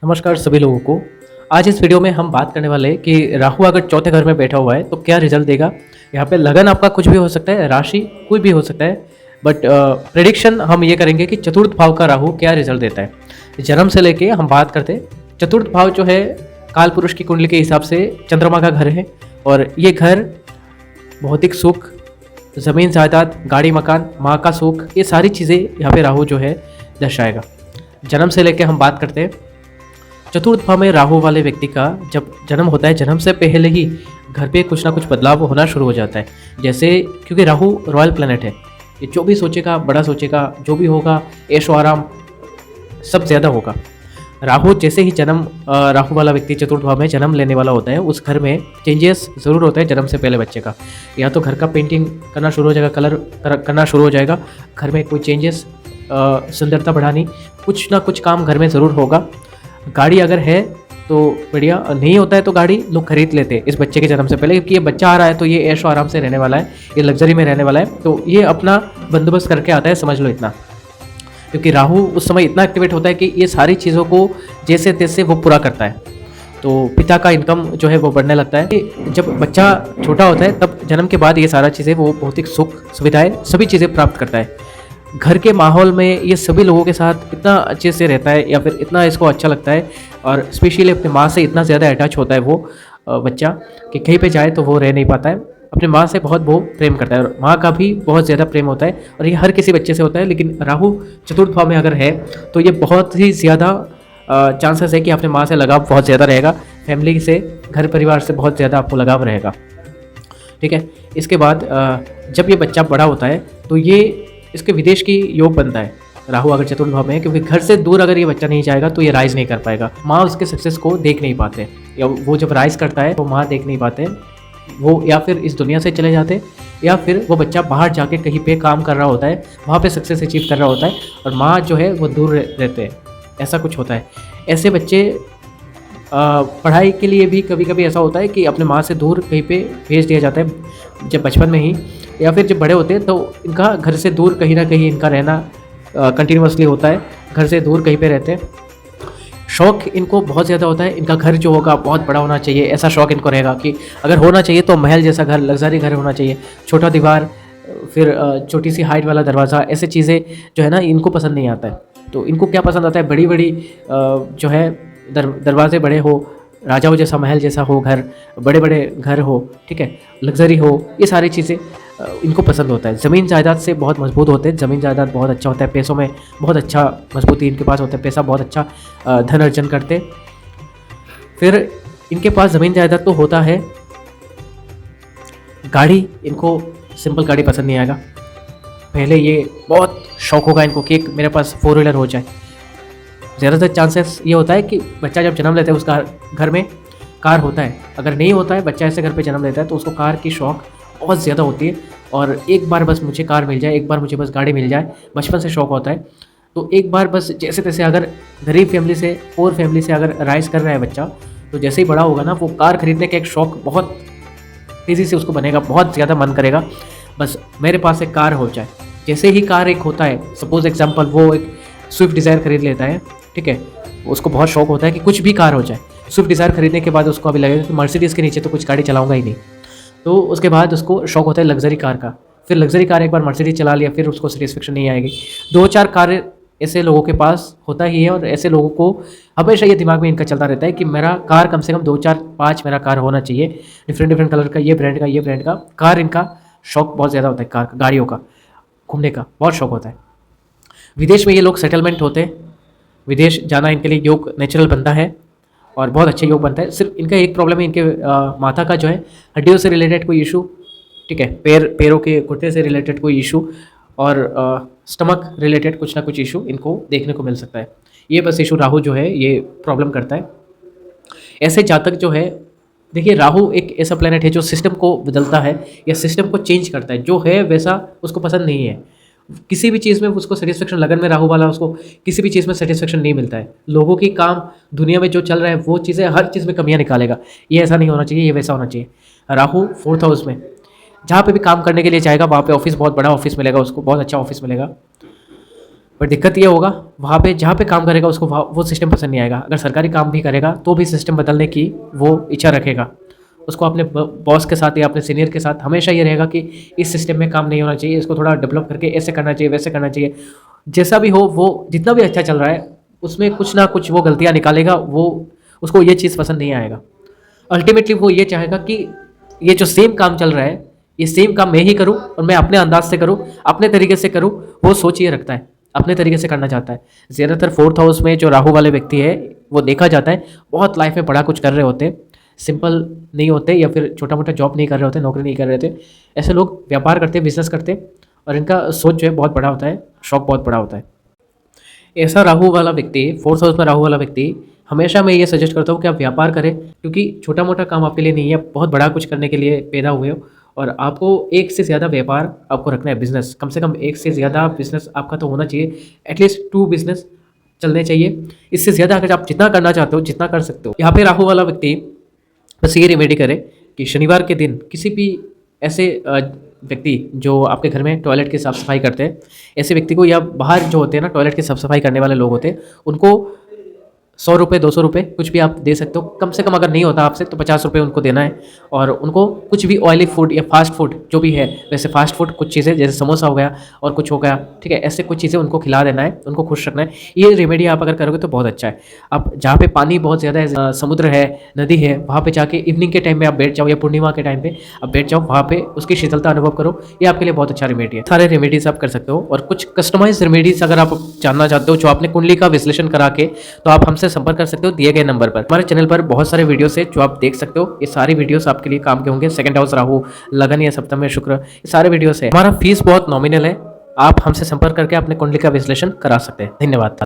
नमस्कार सभी लोगों को। आज इस वीडियो में हम बात करने वाले हैं कि राहु अगर चौथे घर में बैठा हुआ है तो क्या रिजल्ट देगा। यहाँ पे लगन आपका कुछ भी हो सकता है, राशि कोई भी हो सकता है, बट प्रेडिक्शन हम ये करेंगे कि चतुर्थ भाव का राहु क्या रिजल्ट देता है। जन्म से लेके हम बात करते हैं, चतुर्थ भाव जो है काल पुरुष की कुंडली के हिसाब से चंद्रमा का घर है और ये घर भौतिक सुख, ज़मीन जायदाद, गाड़ी मकान, माँ का सुख, ये सारी चीज़ें यहाँ पे राहु जो है दर्शाएगा। जन्म से लेके हम बात करते हैं, चतुर्थ भाव में राहु वाले व्यक्ति का जब जन्म होता है, जन्म से पहले ही घर पे कुछ ना कुछ बदलाव होना शुरू हो जाता है। जैसे क्योंकि राहु रॉयल प्लैनेट है, ये जो भी सोचेगा, बड़ा सोचेगा, जो भी होगा, ऐशो आराम सब ज़्यादा होगा। राहु जैसे ही जन्म राहु वाला व्यक्ति चतुर्थ भाव में जन्म लेने वाला होता है, उस घर में चेंजेस ज़रूर होते हैं जन्म से पहले बच्चे का। या तो घर का पेंटिंग करना शुरू हो जाएगा, कलर करना शुरू हो जाएगा, घर में कोई चेंजेस, सुंदरता बढ़ानी, कुछ ना कुछ काम घर में ज़रूर होगा। गाड़ी अगर है तो बढ़िया, नहीं होता है तो गाड़ी लोग खरीद लेते हैं इस बच्चे के जन्म से पहले, क्योंकि ये बच्चा आ रहा है तो ये ऐशो आराम से रहने वाला है, ये लग्जरी में रहने वाला है, तो ये अपना बंदोबस्त करके आता है, समझ लो इतना। क्योंकि राहु उस समय इतना एक्टिवेट होता है कि ये सारी चीज़ों को जैसे तैसे वो पूरा करता है, तो पिता का इनकम जो है वो बढ़ने लगता है। जब बच्चा छोटा होता है तब जन्म के बाद ये सारा चीज़ें, वो भौतिक सुख सुविधाएं सभी चीज़ें प्राप्त करता है। घर के माहौल में ये सभी लोगों के साथ इतना अच्छे से रहता है, या फिर इतना इसको अच्छा लगता है, और स्पेशली अपनी माँ से इतना ज़्यादा अटैच होता है वो बच्चा कि कहीं पे जाए तो वो रह नहीं पाता है। अपनी माँ से बहुत वो प्रेम करता है और माँ का भी बहुत ज़्यादा प्रेम होता है, और ये हर किसी बच्चे से होता है। लेकिन राहु चतुर्थ भाव में अगर है तो ये बहुत ही ज़्यादा चांसेस है कि अपने माँ से लगाव बहुत ज़्यादा रहेगा, फैमिली से, घर परिवार से बहुत ज़्यादा आपको लगाव रहेगा। ठीक है, इसके बाद जब ये बच्चा बड़ा होता है तो ये इसके विदेश की योग बनता है, राहु अगर चतुर्थ भाव में है, क्योंकि घर से दूर अगर ये बच्चा नहीं जाएगा तो ये राइज नहीं कर पाएगा। माँ उसके सक्सेस को देख नहीं पाते, या वो जब राइज करता है तो माँ देख नहीं पाते, वो या फिर इस दुनिया से चले जाते, या फिर वो बच्चा बाहर जाके कहीं पे काम कर रहा होता है, वहाँ पे सक्सेस अचीव कर रहा होता है, और माँ जो है वो दूर रहते हैं, ऐसा कुछ होता है। ऐसे बच्चे पढ़ाई के लिए भी कभी कभी ऐसा होता है कि अपने माँ से दूर कहीं पे भेज दिया जाता है जब बचपन में ही, या फिर जब बड़े होते हैं तो इनका घर से दूर कहीं ना कहीं इनका रहना कंटिन्यूसली होता है, घर से दूर कहीं पे रहते हैं। शौक इनको बहुत ज़्यादा होता है, इनका घर जो होगा बहुत बड़ा होना चाहिए, ऐसा शौक इनको रहेगा कि अगर होना चाहिए तो महल जैसा घर, लग्जरी घर होना चाहिए, छोटा दीवार, फिर छोटी सी हाइट वाला दरवाज़ा, ऐसे चीज़ें जो है ना इनको पसंद नहीं आता है। तो इनको क्या पसंद आता है, बड़ी बड़ी जो है दरवाजे बड़े हो, राजाओं जैसा महल जैसा हो घर, बड़े बड़े घर हो, ठीक है, लग्जरी हो, ये सारी चीज़ें इनको पसंद होता है। ज़मीन जायदाद से बहुत मजबूत होते हैं, ज़मीन जायदाद बहुत अच्छा होता है, पैसों में बहुत अच्छा मजबूती इनके पास होता है, पैसा बहुत अच्छा धन अर्जन करते। फिर इनके पास ज़मीन जायदाद तो होता है, गाड़ी इनको सिंपल गाड़ी पसंद नहीं आएगा, पहले ये बहुत शौक होगा इनको कि मेरे पास 4 व्हीलर हो जाए। ज़्यादातर चांसेस ये होता है कि बच्चा जब जन्म लेता है उसका घर में कार होता है, अगर नहीं होता है बच्चा ऐसे घर पे जन्म लेता है तो उसको कार की शौक बहुत ज़्यादा होती है, और एक बार बस मुझे कार मिल जाए, एक बार मुझे बस गाड़ी मिल जाए, बचपन से शौक होता है। तो एक बार बस जैसे तैसे, अगर गरीब फैमिली से, पुअर फैमिली से अगर राइज कर रहा है बच्चा, तो जैसे ही बड़ा होगा ना वो कार खरीदने का एक शौक बहुत तेज़ी से उसको बनेगा, बहुत ज़्यादा मन करेगा बस मेरे पास एक कार हो जाए। जैसे ही कार एक होता है, सपोज एग्जाम्पल वो एक स्विफ्ट डिज़ायर खरीद लेता है, ठीक है, उसको बहुत शौक होता है कि कुछ भी कार हो जाए। स्विफ्ट डिज़ायर खरीदने के बाद उसको अभी लगेगा कि मर्सिडीज़ के नीचे तो कुछ गाड़ी चलाऊंगा ही नहीं, तो उसके बाद उसको शौक होता है लग्जरी कार का। फिर लग्जरी कार एक बार मर्सिडीज चला लिया, फिर उसको सेटिस्फेक्शन नहीं आएगी। 2-4 कार ऐसे लोगों के पास होता ही है, और ऐसे लोगों को हमेशा ये दिमाग में इनका चलता रहता है कि मेरा कार कम से कम 2-4-5 मेरा कार होना चाहिए, डिफरेंट डिफरेंट कलर का, ये ब्रांड का कार। इनका शौक बहुत ज़्यादा होता है, कार गाड़ियों का, घूमने का बहुत शौक होता है। विदेश में ये लोग सेटलमेंट होते हैं, विदेश जाना इनके लिए योग नेचुरल बनता है और बहुत अच्छा योग बनता है। सिर्फ इनका एक प्रॉब्लम है, इनके माथा का जो है हड्डियों से रिलेटेड कोई इशू, ठीक है, पैरों के घुटने से रिलेटेड कोई इशू, और स्टमक रिलेटेड कुछ ना कुछ इशू इनको देखने को मिल सकता है। ये बस इशू राहु जो है ये प्रॉब्लम करता है। ऐसे जातक जो है, देखिए राहु एक ऐसा प्लैनेट है जो सिस्टम को बदलता है या सिस्टम को चेंज करता है, जो है वैसा उसको पसंद नहीं है। किसी भी चीज़ में उसको सेटिस्फेक्शन, लगन में राहु वाला उसको किसी भी चीज़ में सेटिस्फेक्शन नहीं मिलता है। लोगों की काम, दुनिया में जो चल रहा है वो चीज़ें, हर चीज़ में कमियां निकालेगा, ये ऐसा नहीं होना चाहिए, ये वैसा होना चाहिए। राहु 4th हाउस में जहाँ पे भी काम करने के लिए जाएगा वहाँ पे ऑफिस, बहुत बड़ा ऑफिस मिलेगा उसको, बहुत अच्छा ऑफिस मिलेगा। पर दिक्कत ये होगा वहाँ पे जहाँ पे काम करेगा उसको वो सिस्टम पसंद नहीं आएगा। अगर सरकारी काम भी करेगा तो भी सिस्टम बदलने की वो इच्छा रखेगा। उसको अपने बॉस के साथ या अपने सीनियर के साथ हमेशा ये रहेगा कि इस सिस्टम में काम नहीं होना चाहिए, इसको थोड़ा डेवलप करके ऐसे करना चाहिए, वैसे करना चाहिए। जैसा भी हो, वो जितना भी अच्छा चल रहा है उसमें कुछ ना कुछ वो गलतियाँ निकालेगा। वो उसको ये चीज़ पसंद नहीं आएगा। अल्टीमेटली वो ये चाहेगा कि ये जो सेम काम चल रहा है, ये सेम काम मैं ही करूं और मैं अपने अंदाज से करूं, अपने तरीके से करूं। वो सोच ये रखता है, अपने तरीके से करना चाहता है। ज़्यादातर फोर्थ हाउस में जो राहु वाले व्यक्ति है, वो देखा जाता है बहुत लाइफ में बड़ा कुछ कर रहे होते, सिंपल नहीं होते, या फिर छोटा मोटा जॉब नहीं कर रहे होते, नौकरी नहीं कर रहे थे। ऐसे लोग व्यापार करते, बिजनेस करते, और इनका सोच जो है बहुत बड़ा होता है, शौक बहुत बड़ा होता है। ऐसा राहु वाला व्यक्ति, फोर्थ हाउस में राहु वाला व्यक्ति, हमेशा मैं ये सजेस्ट करता हूँ कि आप व्यापार करें, क्योंकि छोटा मोटा काम आपके लिए नहीं है, बहुत बड़ा कुछ करने के लिए पैदा हुए हो। और आपको एक से ज़्यादा व्यापार आपको रखना है, बिजनेस कम से कम एक से ज़्यादा बिजनेस आपका तो होना चाहिए, एटलीस्ट 2 बिजनेस चलने चाहिए। इससे ज़्यादा अगर आप जितना करना चाहते हो, जितना कर सकते हो। यहाँ पे राहु वाला व्यक्ति बस ये रेमेडी करे कि शनिवार के दिन किसी भी ऐसे व्यक्ति जो आपके घर में टॉयलेट की साफ़ सफाई करते हैं, ऐसे व्यक्ति को, या बाहर जो होते हैं ना टॉयलेट की साफ़ सफाई करने वाले लोग होते हैं, उनको 100 रुपये 200 रुपये कुछ भी आप दे सकते हो। कम से कम अगर नहीं होता आपसे तो 50 रुपये उनको देना है। और उनको कुछ भी ऑयली फूड या फास्ट फूड जो भी है, वैसे फास्ट फूड कुछ चीज़ें जैसे समोसा हो गया और कुछ हो गया, ठीक है, ऐसे कुछ चीज़ें उनको खिला देना है, उनको खुश रखना है। ये रेमेडी आप अगर करोगे तो बहुत अच्छा है। आप जहाँ पे पानी बहुत ज़्यादा है, समुद्र है, नदी है, वहाँ पे जाके इवनिंग के टाइम में आप बैठ जाओ, या पूर्णिमा के टाइम पे आप बैठ जाओ, वहाँ पे उसकी शीतलता अनुभव करो। ये आपके लिए बहुत अच्छा रेमेडी है। सारे रेमेडीज आप कर सकते हो। और कुछ कस्टमाइज रेमेडीज अगर आप जानना चाहते हो, जो आपने कुंडली का विश्लेषण करा के, तो आप हमसे संपर्क कर सकते हो दिए गए नंबर पर। हमारे चैनल पर बहुत सारे वीडियोस है जो आप देख सकते हो। ये सारी वीडियोस आपके लिए काम के होंगे। सेकंड हाउस राहु, लगन या सप्तम में शुक्र, ये सारे वीडियोस है। हमारा फीस बहुत नॉमिनल है। आप हमसे संपर्क करके अपने कुंडली का विश्लेषण करा सकते हैं। धन्यवाद।